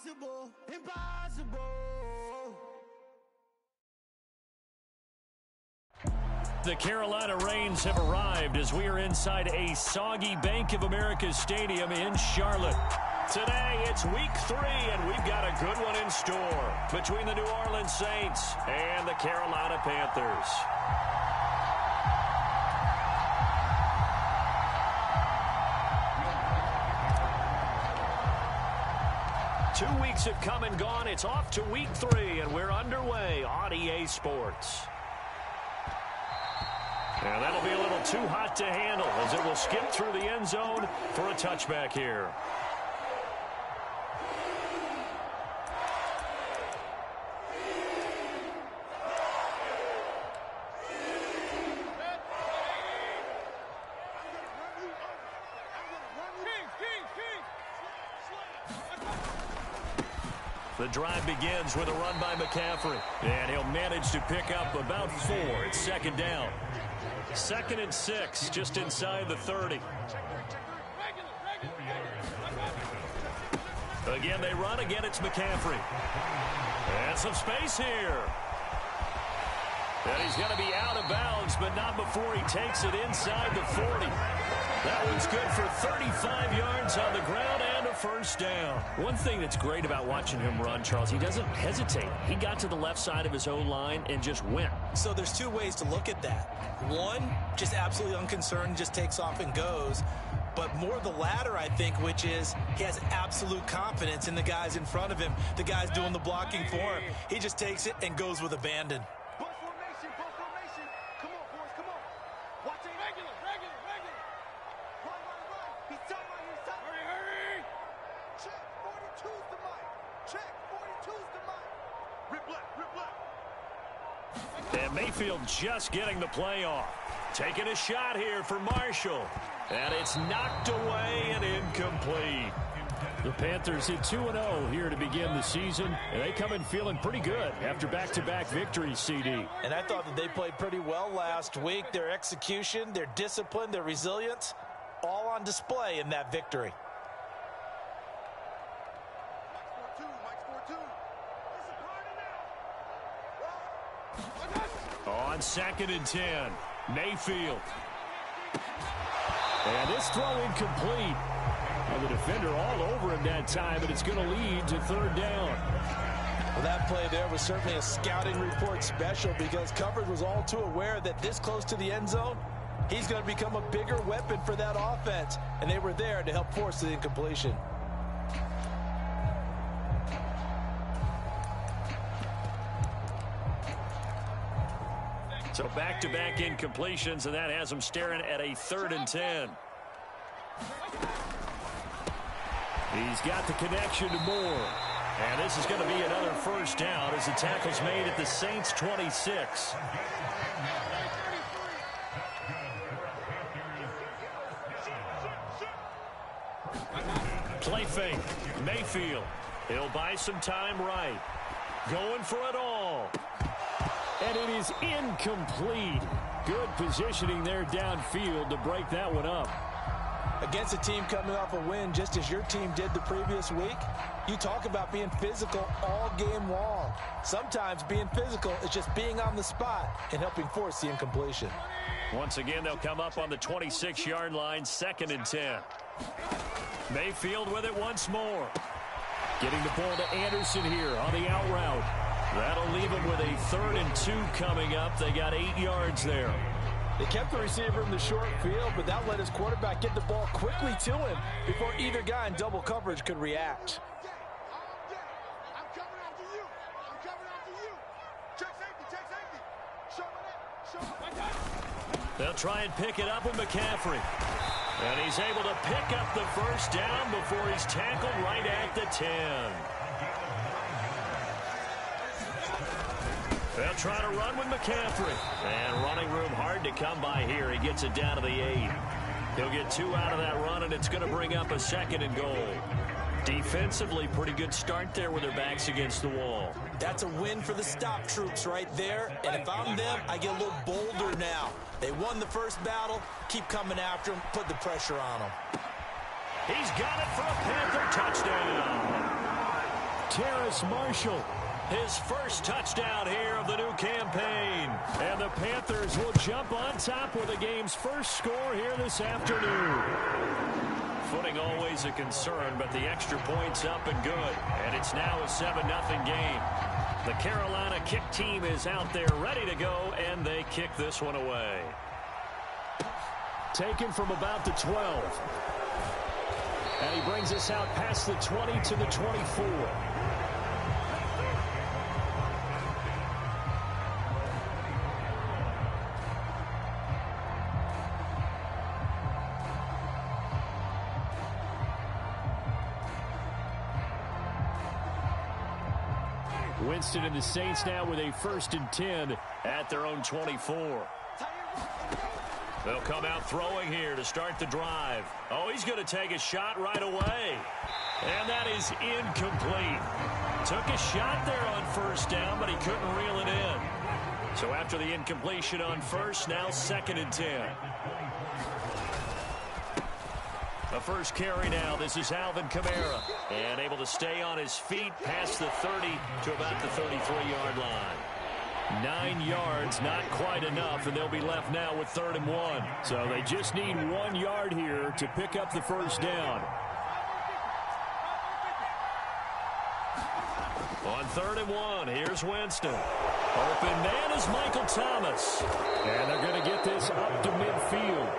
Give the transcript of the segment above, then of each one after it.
Impossible, impossible. The Carolina Rains have arrived as we are inside a soggy Bank of America Stadium in Charlotte. Today, it's week 3, and we've got a good one in store between the New Orleans Saints and the Carolina Panthers. 2 weeks have come and gone. It's off to week 3, and we're underway on EA Sports. And that'll be a little too hot to handle as it will skip through the end zone for a touchback here. The drive begins with a run by McCaffrey. And he'll manage to pick up about 4. It's second down. 2nd and 6, just inside the 30. Again, they run. Again, it's McCaffrey. And some space here. And he's going to be out of bounds, but not before he takes it inside the 40. That one's good for 35 yards on the ground and a first down. One thing that's great about watching him run, Charles, he doesn't hesitate. He got to the left side of his O-line and just went. So there's 2 ways to look at that. One, just absolutely unconcerned, just takes off and goes. But more the latter, I think, which is he has absolute confidence in the guys in front of him, the guys doing the blocking for him. He just takes it and goes with abandon. And Mayfield just getting the play off. Taking a shot here for Marshall. And it's knocked away and incomplete. The Panthers hit 2-0 here to begin the season. And they come in feeling pretty good after back-to-back victories, CD. And I thought that they played pretty well last week. Their execution, their discipline, their resilience, all on display in that victory. On 2nd and 10, Mayfield. And this throw incomplete. And the defender all over him that time, and it's going to lead to 3rd down. Well, that play there was certainly a scouting report special because coverage was all too aware that this close to the end zone, he's going to become a bigger weapon for that offense. And they were there to help force the incompletion. So back-to-back incompletions, and that has them staring at a 3rd and 10. He's got the connection to Moore. And this is going to be another first down as the tackle's made at the Saints' 26. Play fake. Mayfield. He'll buy some time right. Going for it all. And it is incomplete. Good positioning there downfield to break that one up. Against a team coming off a win just as your team did the previous week, you talk about being physical all game long. Sometimes being physical is just being on the spot and helping force the incompletion. Once again, they'll come up on the 26-yard line, 2nd and 10. Mayfield with it once more. Getting the ball to Anderson here on the out route. That'll leave them with a 3rd and 2 coming up. They got 8 yards there. They kept the receiver in the short field, but that let his quarterback get the ball quickly to him before either guy in double coverage could react. They'll try and pick it up with McCaffrey. And he's able to pick up the first down before he's tackled right at the 10. They'll try to run with McCaffrey. And running room hard to come by here. He gets it down to the 8. He'll get 2 out of that run, and it's going to bring up a 2nd and goal. Defensively, pretty good start there with their backs against the wall. That's a win for the stop troops right there. And if I'm them, I get a little bolder now. They won the first battle. Keep coming after him. Put the pressure on him. He's got it for a Panther touchdown. Terrace Marshall. His first touchdown here of the new campaign. And the Panthers will jump on top with the game's first score here this afternoon. Footing always a concern, but the extra point's up and good. And it's now a 7-0 game. The Carolina kick team is out there ready to go, and they kick this one away. Taken from about the 12. And he brings us out past the 20 to the 24. Winston and the Saints now with a 1st and 10 at their own 24. They'll come out throwing here to start the drive. Oh, he's going to take a shot right away. And that is incomplete. Took a shot there on 1st down, but he couldn't reel it in. So after the incompletion on 1st, now 2nd and 10. The first carry now. This is Alvin Kamara. And able to stay on his feet past the 30 to about the 33-yard line. 9 yards, not quite enough, and they'll be left now with 3rd and 1. So they just need 1 yard here to pick up the 1st down. On 3rd and 1, here's Winston. Open man is Michael Thomas. And they're going to get this up to midfield.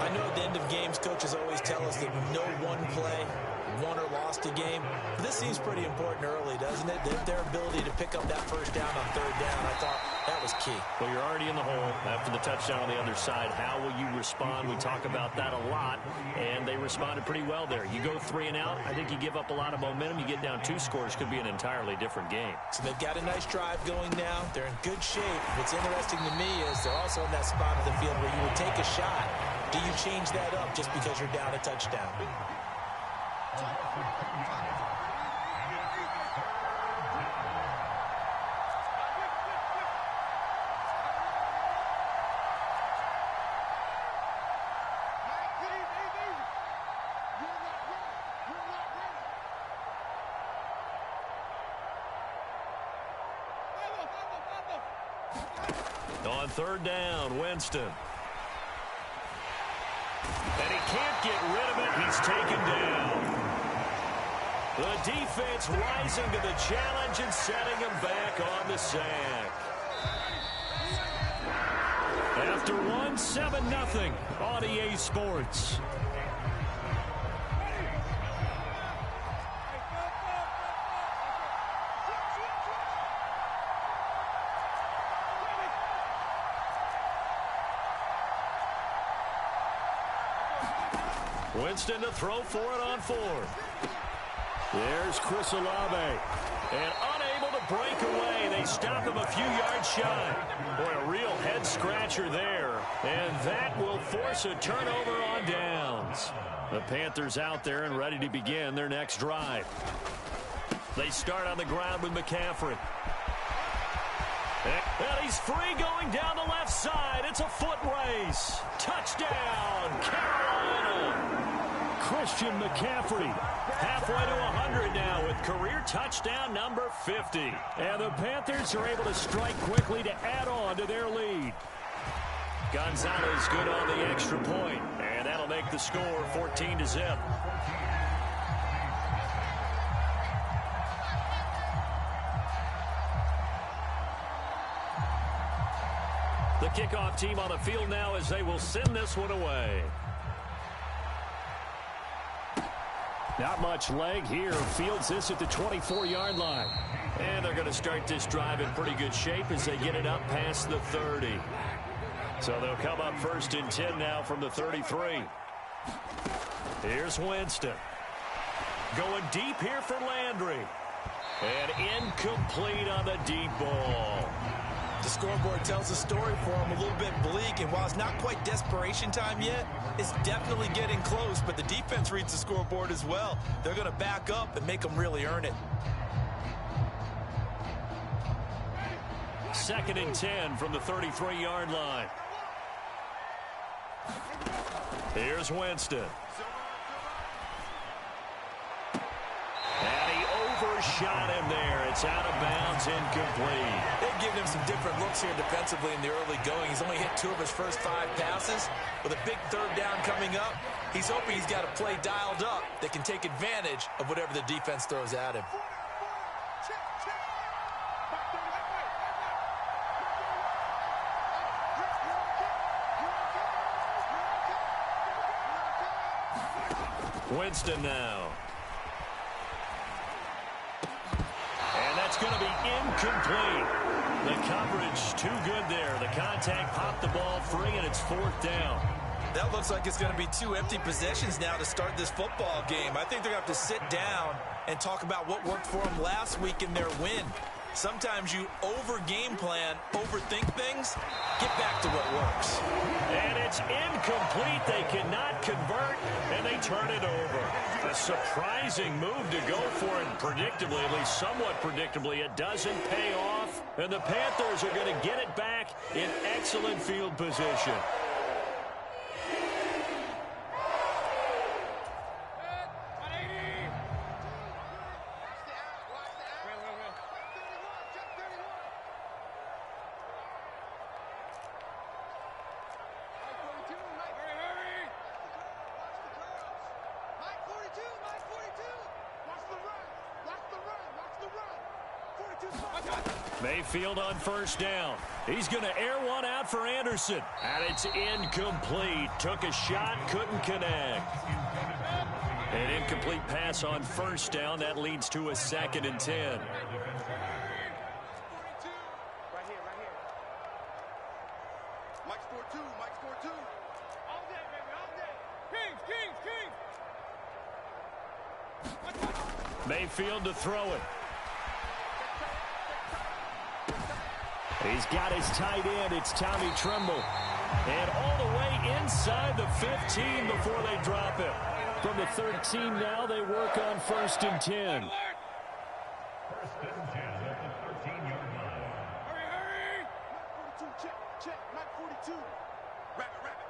I know at the end of games, coaches always tell us that no one play won or lost a game. But this seems pretty important early, doesn't it? Their ability to pick up that 1st down on 3rd down, I thought that was key. Well, you're already in the hole after the touchdown on the other side. How will you respond? We talk about that a lot, and they responded pretty well there. You go 3 and out, I think you give up a lot of momentum. You get down 2 scores, could be an entirely different game. So they've got a nice drive going now. They're in good shape. What's interesting to me is they're also in that spot of the field where you would take a shot. Do you change that up just because you're down a touchdown? On 3rd down, Winston. And he can't get rid of it. He's taken down. The defense rising to the challenge and setting him back on the sack. After 7-0 on EA Sports. Winston to throw for it on 4th. There's Chris Olave. And unable to break away. They stop him a few yards shy. Boy, a real head-scratcher there. And that will force a turnover on downs. The Panthers out there and ready to begin their next drive. They start on the ground with McCaffrey. And he's free going down the left side. It's a foot race. Touchdown, Carolina. Christian McCaffrey halfway to 100 now with career touchdown number 50. And the Panthers are able to strike quickly to add on to their lead. Gonzalez good on the extra point, and that'll make the score 14-0. The kickoff team on the field now as they will send this one away. Not much leg here. Fields this at the 24-yard line. And they're going to start this drive in pretty good shape as they get it up past the 30. So they'll come up 1st and 10 now from the 33. Here's Winston. Going deep here for Landry. And incomplete on the deep ball. The scoreboard tells a story for him, a little bit bleak, and while it's not quite desperation time yet, it's definitely getting close, but the defense reads the scoreboard as well. They're going to back up and make them really earn it. 2nd and 10 from the 33-yard line. Here's Winston. And he for a shot in there. It's out of bounds, incomplete. They've given him some different looks here defensively in the early going. He's only hit 2 of his first 5 passes. With a big third down coming up, he's hoping he's got a play dialed up that can take advantage of whatever the defense throws at him. Winston now. And that's going to be incomplete. The coverage too good there. The contact popped the ball free, and it's 4th down. That looks like it's going to be 2 empty possessions now to start this football game. I think they're going to have to sit down and talk about what worked for them last week in their win. Sometimes you over-game plan, overthink things, get back to what works. And it's incomplete. They cannot convert, and they turn it over. A surprising move to go for it predictably, at least somewhat predictably. It doesn't pay off, and the Panthers are going to get it back in excellent field position. Mayfield on 1st down. He's going to air one out for Anderson. And it's incomplete. Took a shot, couldn't connect. An incomplete pass on 1st down. That leads to a 2nd and 10. Right here. Mike scored 2. Mike scored 2. All day, baby. All day. Kings. Mayfield to throw it. He's got his tight end. It's Tommy Tremble. And all the way inside the 15 before they drop it. From the 13 now, they work on 1st and 10. 1st and 10 at the 13-yard line. Hurry! Mike 42, check. Mike 42. Rabbit.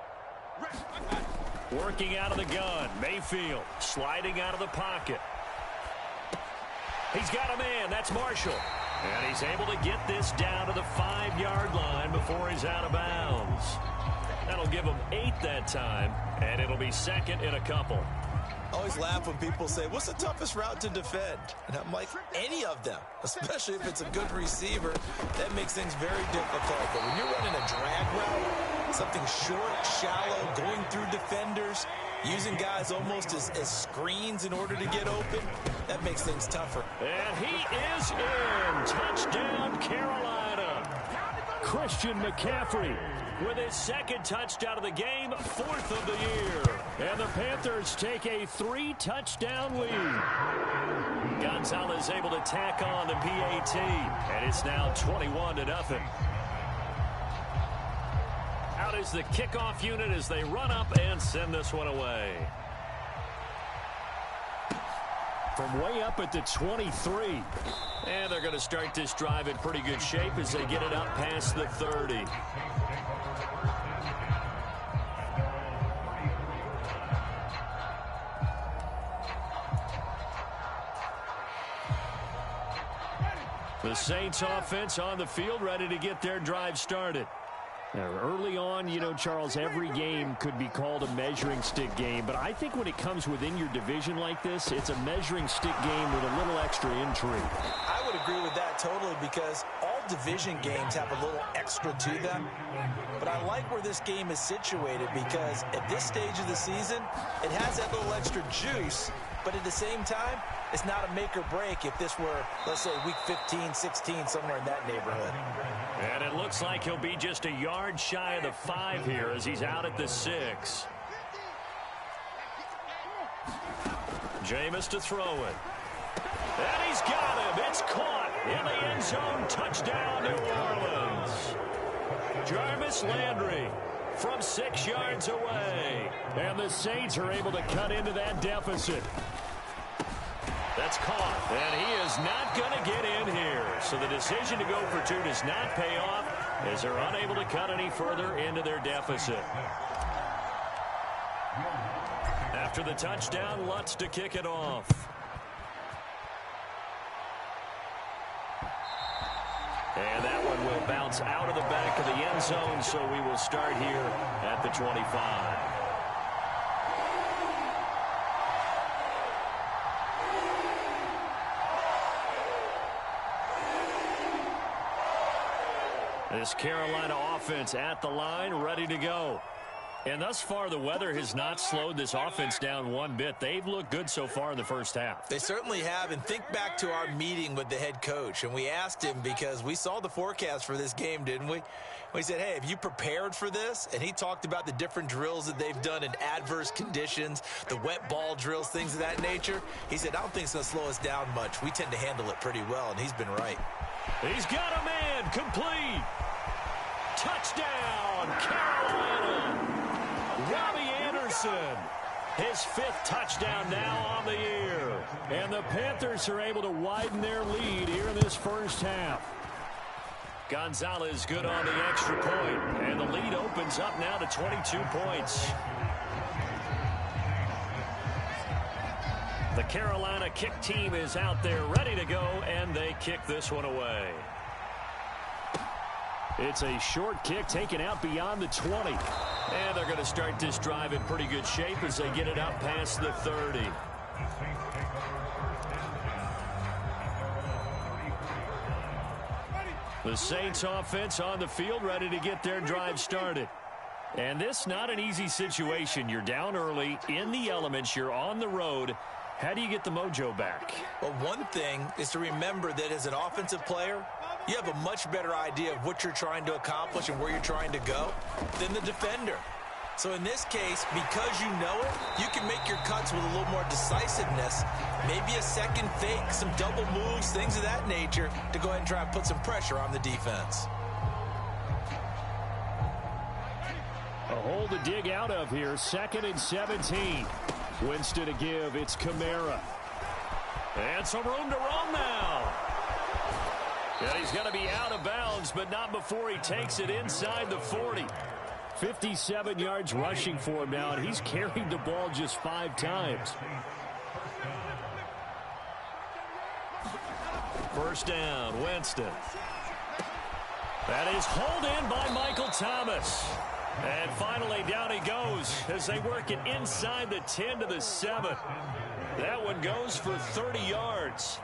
Working out of the gun. Mayfield sliding out of the pocket. He's got a man. That's Marshall. And he's able to get this down to the 5-yard line before he's out of bounds. That'll give him 8 that time, and it'll be 2nd and a couple. I always laugh when people say, what's the toughest route to defend? And I'm like, any of them, especially if it's a good receiver. That makes things very difficult. But when you're running a drag route, something short, shallow, going through defenders, using guys almost as screens in order to get open, that makes things tougher. And he is in. Touchdown, Carolina. Christian McCaffrey with his 2nd touchdown of the game, 4th of the year. And the Panthers take a 3-touchdown lead. Gonzalez able to tack on the PAT, and it's now 21-0. Out is the kickoff unit as they run up and send this one away. From way up at the 23. And they're going to start this drive in pretty good shape as they get it up past the 30. The Saints offense on the field ready to get their drive started. Now, early on, you know, Charles, every game could be called a measuring stick game. But I think when it comes within your division like this, it's a measuring stick game with a little extra intrigue. I would agree with that totally because all division games have a little extra to them. But I like where this game is situated because at this stage of the season, it has that little extra juice. But at the same time, it's not a make or break if this were, let's say, week 15, 16, somewhere in that neighborhood. And it looks like he'll be just a yard shy of the 5 here as he's out at the 6. Jameis to throw it. And he's got him. It's caught in the end zone. Touchdown, New Orleans. Jarvis Landry from 6 yards away. And the Saints are able to cut into that deficit. That's caught, and he is not going to get in here. So the decision to go for 2 does not pay off as they're unable to cut any further into their deficit. After the touchdown, Lutz to kick it off. And that one will bounce out of the back of the end zone, so we will start here at the 25. This Carolina offense at the line, ready to go. And thus far, the weather has not slowed this offense down one bit. They've looked good so far in the first half. They certainly have. And think back to our meeting with the head coach. And we asked him, because we saw the forecast for this game, didn't we? We said, hey, have you prepared for this? And he talked about the different drills that they've done in adverse conditions, the wet ball drills, things of that nature. He said, I don't think it's going to slow us down much. We tend to handle it pretty well, and he's been right. He's got a man, complete. Touchdown, Carolina. Robbie Anderson, his 5th touchdown now on the year. And the Panthers are able to widen their lead here in this first half. Gonzalez good on the extra point, and the lead opens up now to 22 points. The Carolina kick team is out there ready to go, and they kick this one away. It's a short kick taken out beyond the 20. And they're going to start this drive in pretty good shape as they get it up past the 30. The Saints offense on the field ready to get their drive started. And this not an easy situation. You're down early, in the elements, you're on the road. How do you get the mojo back? Well, one thing is to remember that as an offensive player, you have a much better idea of what you're trying to accomplish and where you're trying to go than the defender. So in this case, because you know it, you can make your cuts with a little more decisiveness, maybe a second fake, some double moves, things of that nature, to go ahead and try and put some pressure on the defense. A hole to dig out of here, 2nd and 17. Winston to give, it's Kamara. And some room to roam now. And he's going to be out of bounds, but not before he takes it inside the 40. 57 yards rushing for him now, and he's carried the ball just 5 times. First down, Winston. That is hauled in by Michael Thomas. And finally, down he goes as they work it inside the 10 to the 7. That one goes for 30 yards.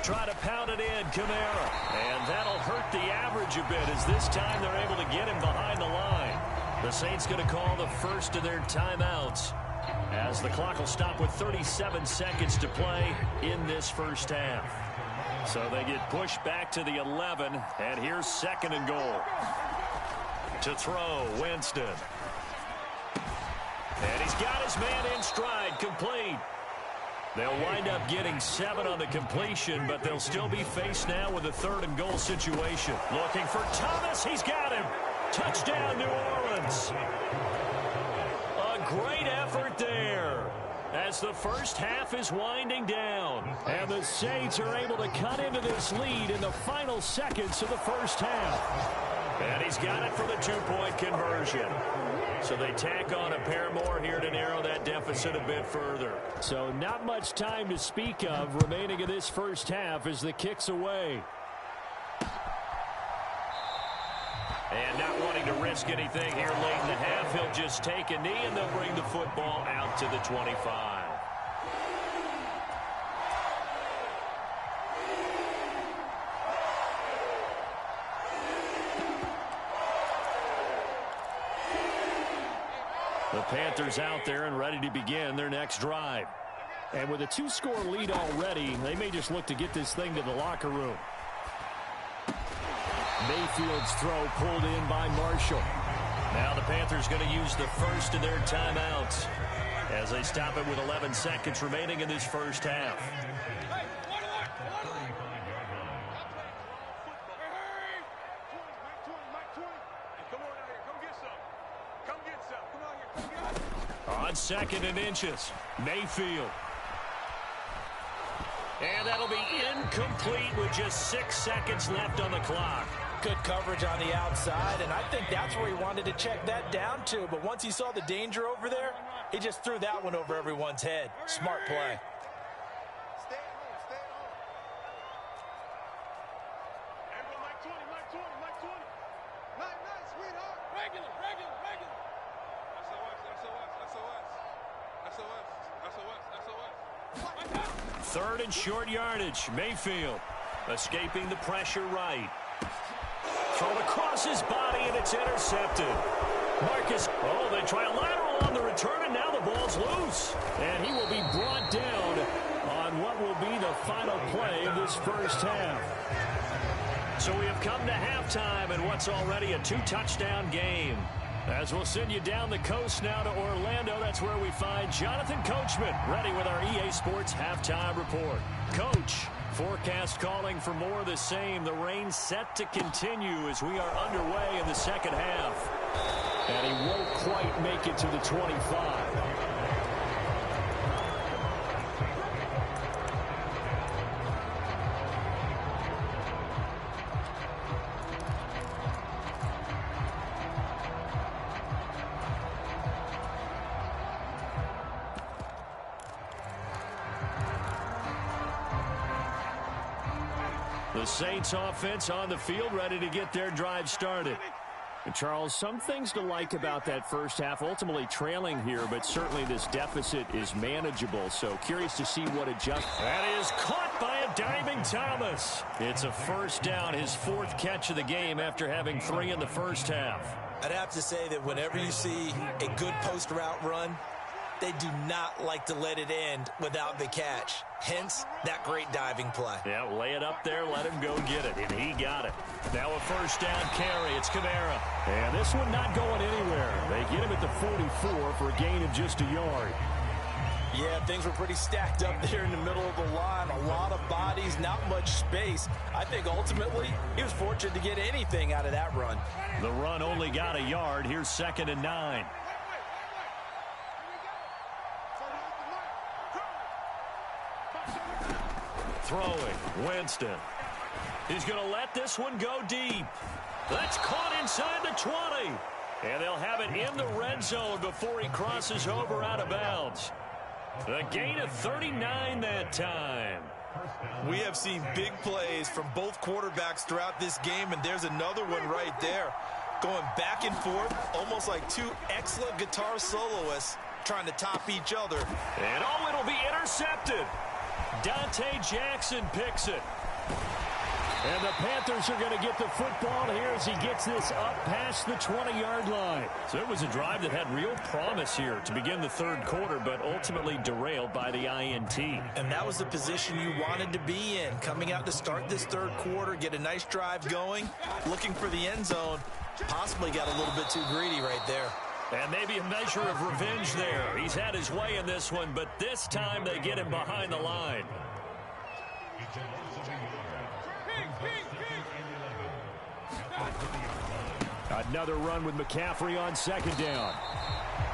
Try to pound it in, Kamara. And that'll hurt the average a bit as this time they're able to get him behind the line. The Saints going to call the first of their timeouts as the clock will stop with 37 seconds to play in this first half. So they get pushed back to the 11, and here's 2nd and goal. To throw, Winston. And he's got his man in stride, complete. They'll wind up getting 7 on the completion, but they'll still be faced now with a 3rd and goal situation. Looking for Thomas. He's got him. Touchdown, New Orleans. A great effort there as the first half is winding down. And the Saints are able to cut into this lead in the final seconds of the first half. And he's got it for the 2-point conversion. So they tack on a pair more here to narrow that deficit a bit further. So not much time to speak of remaining in this first half as the kick's away. And not wanting to risk anything here late in the half, he'll just take a knee and they'll bring the football out to the 25. The Panthers out there and ready to begin their next drive. And with a 2-score lead already, they may just look to get this thing to the locker room. Mayfield's throw pulled in by Marshall. Now the Panthers going to use the first of their timeouts as they stop it with 11 seconds remaining in this first half. On 2nd and inches, Mayfield. And that'll be incomplete with just 6 seconds left on the clock. Good coverage on the outside, and I think that's where he wanted to check that down to. But once he saw the danger over there, he just threw that one over everyone's head. Smart play. 3rd and short yardage. Mayfield escaping the pressure right. Thrown across his body, and it's intercepted. Marcus, they try a lateral on the return, and now the ball's loose. And he will be brought down on what will be the final play of this first half. So we have come to halftime in what's already a 2-touchdown game. As we'll send you down the coast now to Orlando, that's where we find Jonathan Coachman ready with our EA Sports halftime report. Coach, forecast calling for more of the same. The rain set to continue as we are underway in the second half. And he won't quite make it to the 25. The Saints offense on the field, ready to get their drive started. And Charles, some things to like about that first half, ultimately trailing here, but certainly this deficit is manageable. So curious to see what adjusts. That is caught by a diving Thomas. It's a first down, his 4th catch of the game after having 3 in the first half. I'd have to say that whenever you see a good post route run, they do not like to let it end without the catch. Hence, that great diving play. Yeah, lay it up there, let him go get it, and he got it. Now a first down carry. It's Kamara. And this one not going anywhere. They get him at the 44 for a gain of just a yard. Yeah, things were pretty stacked up there in the middle of the line. A lot of bodies, not much space. I think ultimately he was fortunate to get anything out of that run. The run only got a yard. Here's 2nd and 9. Throwing, Winston. He's going to let this one go deep. That's caught inside the 20. And they'll have it in the red zone before he crosses over out of bounds. A gain of 39 that time. We have seen big plays from both quarterbacks throughout this game, and there's another one right there. Going back and forth, almost like 2 excellent guitar soloists trying to top each other. And it'll be intercepted. Dante Jackson picks it. And the Panthers are going to get the football here as he gets this up past the 20-yard line. So it was a drive that had real promise here to begin the 3rd quarter, but ultimately derailed by the INT. And that was the position you wanted to be in. Coming out to start this 3rd quarter, get a nice drive going, looking for the end zone. Possibly got a little bit too greedy right there. And maybe a measure of revenge there. He's had his way in this one, but this time they get him behind the line. Another run with McCaffrey on 2nd down.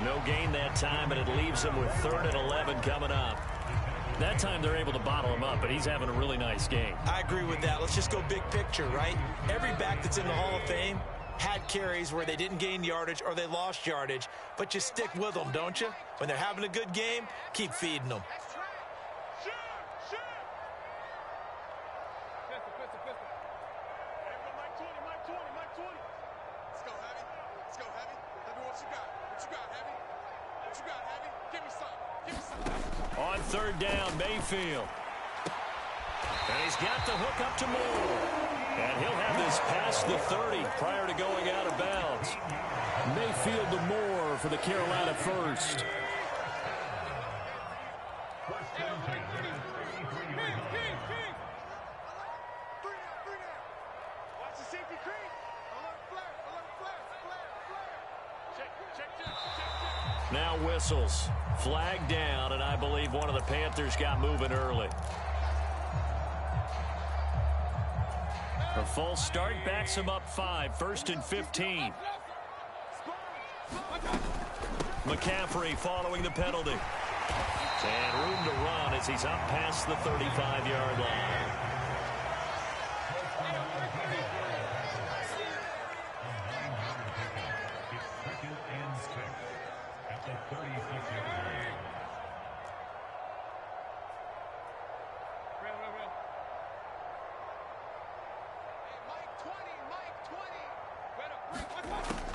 No gain that time, and it leaves him with 3rd and 11 coming up. That time they're able to bottle him up, but he's having a really nice game. I agree with that. Let's just go big picture, right? Every back that's in the Hall of Fame had carries where they didn't gain yardage or they lost yardage, but you stick with them, don't you? When they're having a good game, keep feeding them. On 3rd down, Mayfield. And he's got the hook up to Moore. And he'll have this past the 30 prior to going out of bounds. Mayfield to Moore for the Carolina first. Now whistles. Flag down, and I believe one of the Panthers got moving early. A false start backs him up 5, 1st and 15. McCaffrey following the penalty. And room to run as he's up past the 35-yard line.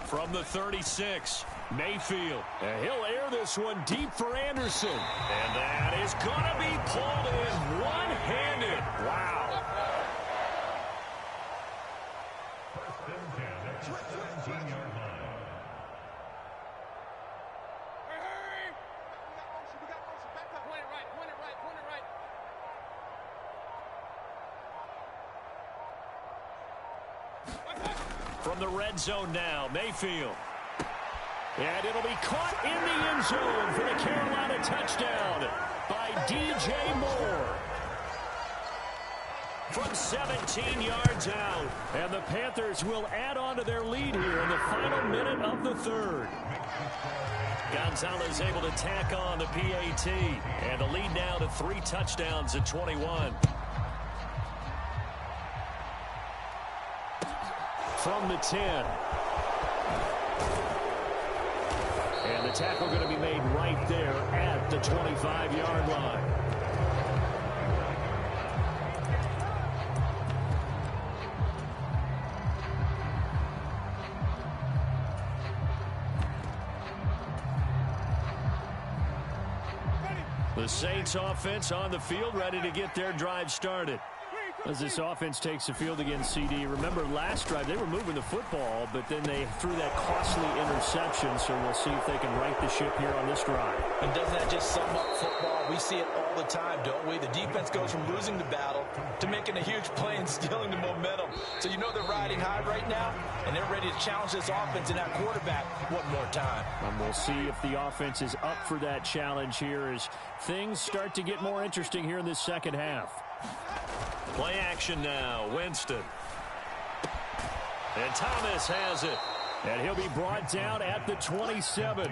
From the 36, Mayfield. And he'll air this one deep for Anderson. And that is going to be pulled in one-handed. Wow. First and 10 at the 17-yard line. From the red zone now, Mayfield. And it'll be caught in the end zone for the Carolina touchdown by DJ Moore. From 17 yards out. And the Panthers will add on to their lead here in the final minute of the third. Gonzalez able to tack on the PAT. And the lead now to 3 touchdowns at 21. From the 10. And the tackle going to be made right there at the 25-yard line. The Saints offense on the field, ready to get their drive started. As this offense takes the field against CD, remember last drive they were moving the football, but then they threw that costly interception, so we'll see if they can right the ship here on this drive. And doesn't that just sum up football? We see it all the time, don't we? The defense goes from losing the battle to making a huge play and stealing the momentum. So you know they're riding high right now, and they're ready to challenge this offense and that quarterback one more time. And we'll see if the offense is up for that challenge here as things start to get more interesting here in this second half. Play action now, Winston. And Thomas has it. And he'll be brought down at the 27.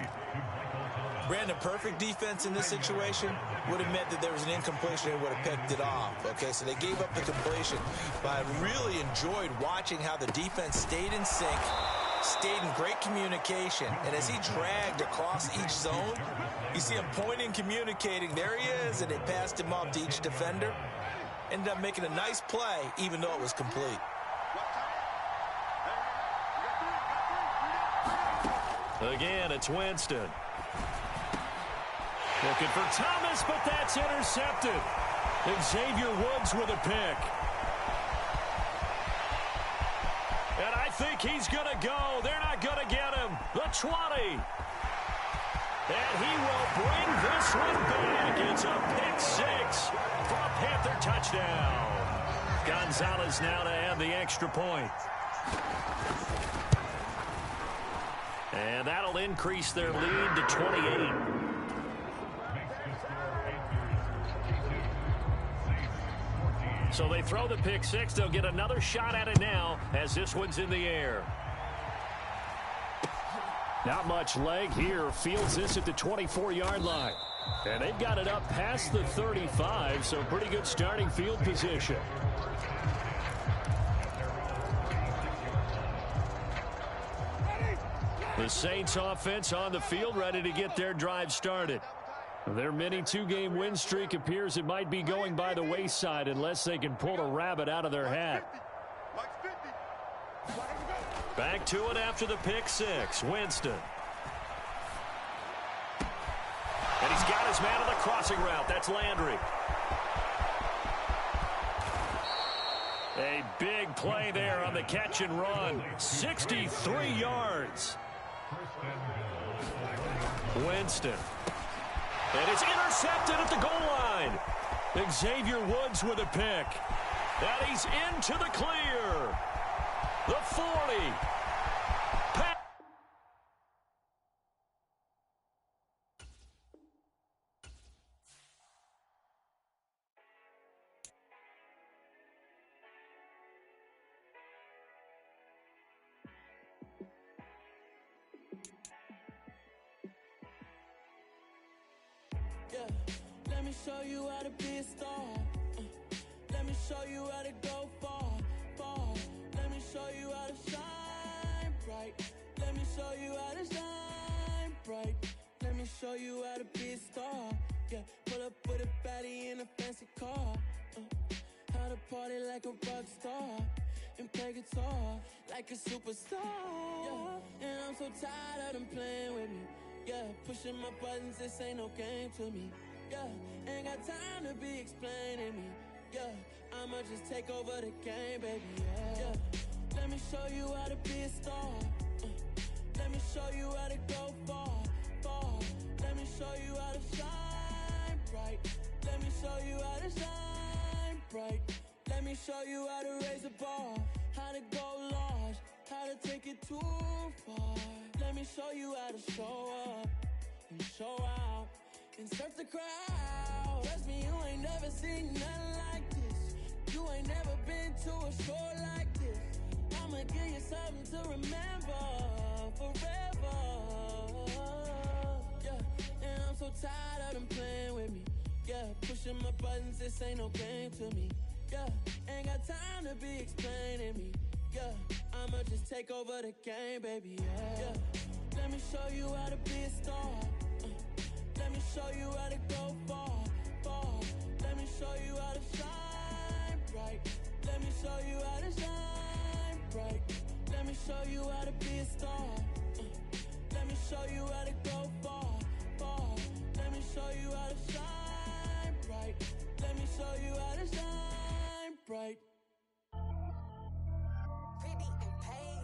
Brandon, perfect defense in this situation would have meant that there was an incompletion and would have picked it off. Okay, so they gave up the completion. But I really enjoyed watching how the defense stayed in sync, stayed in great communication. And as he dragged across each zone, you see him pointing, communicating. There he is, and they passed him off to each defender. Ended up making a nice play, even though it was complete. Again, it's Winston. Looking for Thomas, but that's intercepted. Xavier Woods with a pick. And I think he's going to go. They're not going to get him. The 20. And he will bring this one back. It's a pick six for a Panther touchdown. Gonzalez now to add the extra point. And that'll increase their lead to 28. So they throw the pick six. They'll get another shot at it now as this one's in the air. Not much leg here. Fields this at the 24-yard line. And they've got it up past the 35, so pretty good starting field position. The Saints offense on the field ready to get their drive started. Their mini two-game win streak appears it might be going by the wayside unless they can pull a rabbit out of their hat. Back to it after the pick six. Winston. And he's got his man on the crossing route. That's Landry. A big play there on the catch and run. 63 yards. Winston. And it's intercepted at the goal line. Xavier Woods with a pick. And he's into the clear. The 40. Yeah, let me show you how to be a star. Let me show you how to go far, far. Let me show you how to shine bright. Let me show you how to shine bright. Let me show you how to be a star. Yeah, pull up with a baddie in a fancy car. How to party like a rock star. and play guitar like a superstar. Yeah, and I'm so tired of them playing with me. Yeah, pushing my buttons, this ain't no game to me. Yeah, ain't got time to be explaining me. Yeah, I'ma just take over the game, baby. Yeah, let me show you how to be a star. Let me show you how to go far, far. Let me show you how to shine bright. Let me show you how to shine bright. Let me show you how to raise a bar, how to go large, how to take it too far. Let me show you how to show up and show out and surf the crowd. Trust me, you ain't never seen nothing like this. You ain't never been to a show like this. I'ma give you something to remember forever. Yeah, and I'm so tired of them playing with me. Yeah, pushing my buttons, this ain't no game to me. Yeah, ain't got time to be explaining me. Yeah, I'ma just take over the game, baby. Yeah, let me show you how to be a star. Let me show you how to go far, far. Let me show you how to shine bright. Let me show you how to shine bright. Let me show you how to be a star. Let me show you how to go far, far. Let me show you how to shine bright. Let me show you how to shine bright. Pretty and pain.